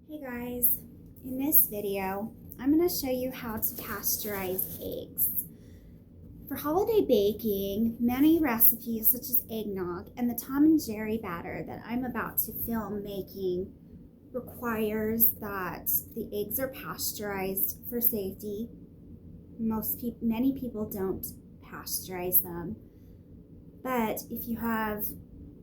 Hey guys, in this video, I'm going to show you how to pasteurize eggs. For holiday baking, many recipes such as eggnog and the Tom and Jerry batter that I'm about to film making requires that the eggs are pasteurized for safety. Many people don't pasteurize them, but if you have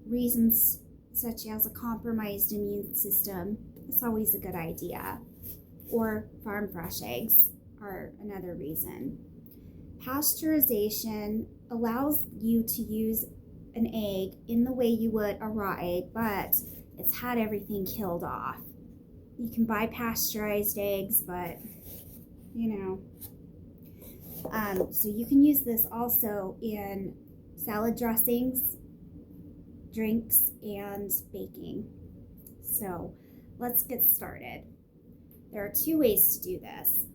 reasons such as a compromised immune system, it's always a good idea. Or farm fresh eggs are another reason. Pasteurization allows you to use an egg in the way you would a raw egg, but it's had everything killed off. You can buy pasteurized eggs, but so you can use this also in salad dressings, drinks, and baking. So let's get started. There are two ways to do this.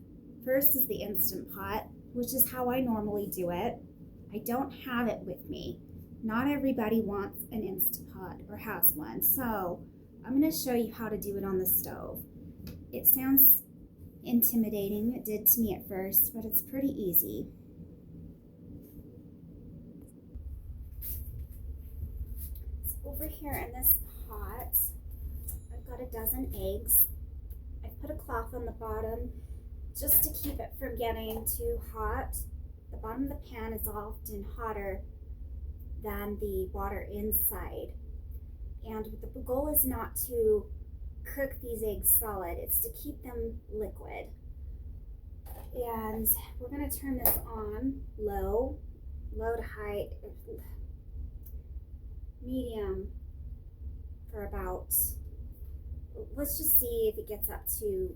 First is the Instant Pot, which is how I normally do it. I don't have it with me. Not everybody wants an Instant Pot or has one, so I'm going to show you how to do it on the stove. It sounds intimidating. It did to me at first, but it's pretty easy. So over here in this pot, I've got a dozen eggs. I've put a cloth on the bottom just to keep it from getting too hot. The bottom of the pan is often hotter than the water inside. And the goal is not to cook these eggs solid, it's to keep them liquid. And we're going to turn this on low to high, medium for about, let's just see if it gets up to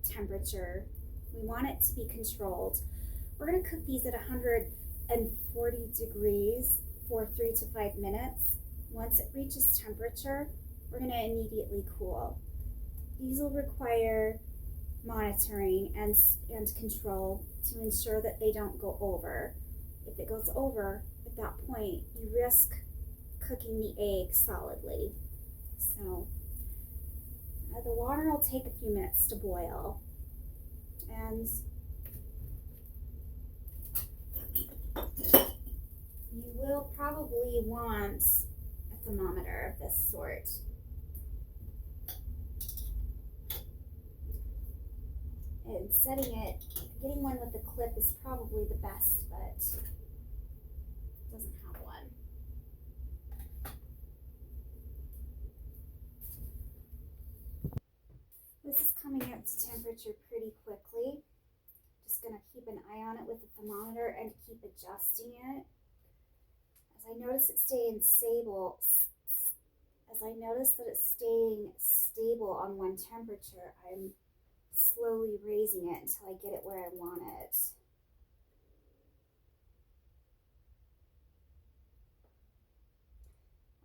temperature. We want it to be controlled. We're going to cook these at 140 degrees for 3 to 5 minutes. Once it reaches temperature, we're going to immediately cool. These will require monitoring and control to ensure that they don't go over. If it goes over, at that point, you risk cooking the egg solidly. So the water will take a few minutes to boil, and you will probably want a thermometer of this sort. And getting one with a clip is probably the best, but it doesn't have one. This is coming up to temperature pretty quickly. Just going to keep an eye on it with the thermometer and keep adjusting it. As I notice that it's staying stable on one temperature, I'm slowly raising it until I get it where I want it.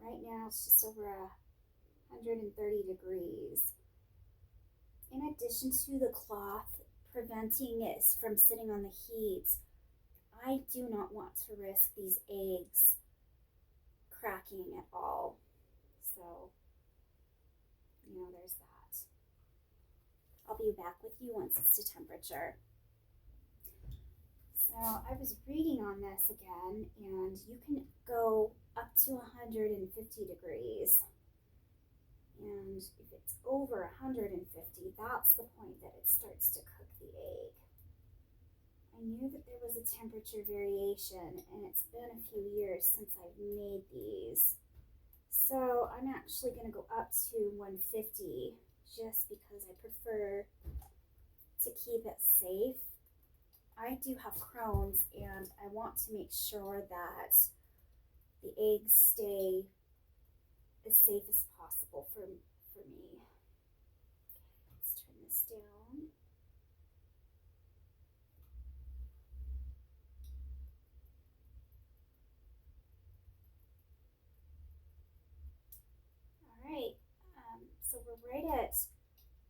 Right now it's just over 130 degrees. In addition to the cloth preventing it from sitting on the heat, I do not want to risk these eggs cracking at all. So, there's that. I'll be back with you once it's to temperature. So I was reading on this again, and you can go up to 150 degrees. And if it's over 150, that's the point that it starts to cook the egg. I knew that there was a temperature variation, and it's been a few years since I've made these. So I'm actually going to go up to 150 just because I prefer to keep it safe. I do have Crohn's, and I want to make sure that the eggs stay as safe as possible for me. Let's turn this down. All right, so we're right at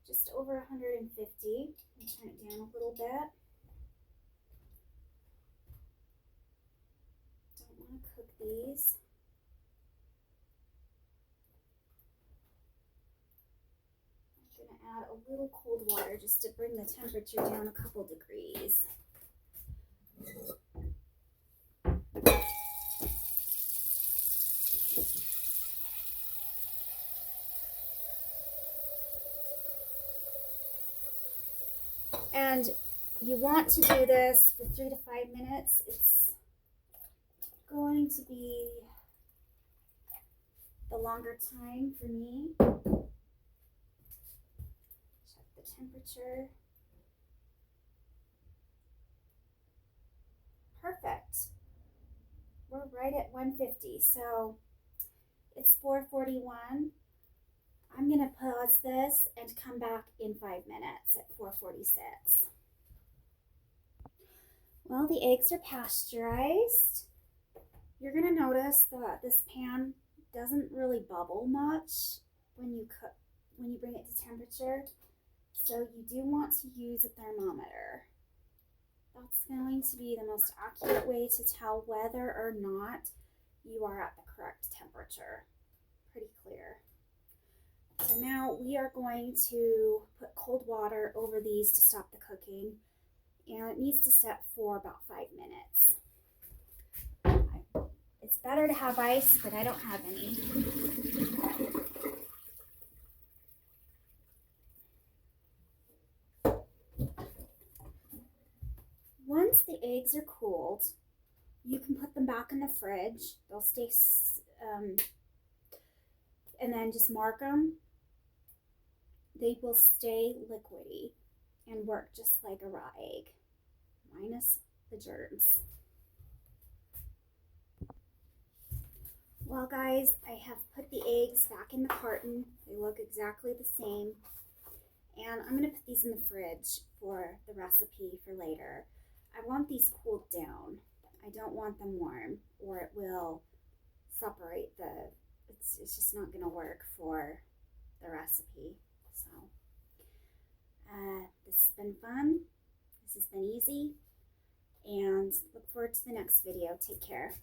just over 150. And turn it down a little bit. Don't want to cook these. add a little cold water just to bring the temperature down a couple degrees. And you want to do this for 3 to 5 minutes. It's going to be the longer time for me. Check the temperature. Perfect. We're right at 150, so it's 4:41. I'm gonna pause this and come back in 5 minutes at 4:46. Well, the eggs are pasteurized. You're gonna notice that this pan doesn't really bubble much when you bring it to temperature. So you do want to use a thermometer. That's going to be the most accurate way to tell whether or not you are at the correct temperature. Pretty clear. So now we are going to put cold water over these to stop the cooking, and it needs to set for about 5 minutes. It's better to have ice, but I don't have any. Once the eggs are cooled, you can put them back in the fridge. They'll stay, and then just mark them. They will stay liquidy and work just like a raw egg, minus the germs. Well, guys, I have put the eggs back in the carton. They look exactly the same. And I'm going to put these in the fridge for the recipe for later. I want these cooled down. I don't want them warm, or it will separate it's just not going to work for the recipe. So this has been fun. This has been easy. And look forward to the next video. Take care.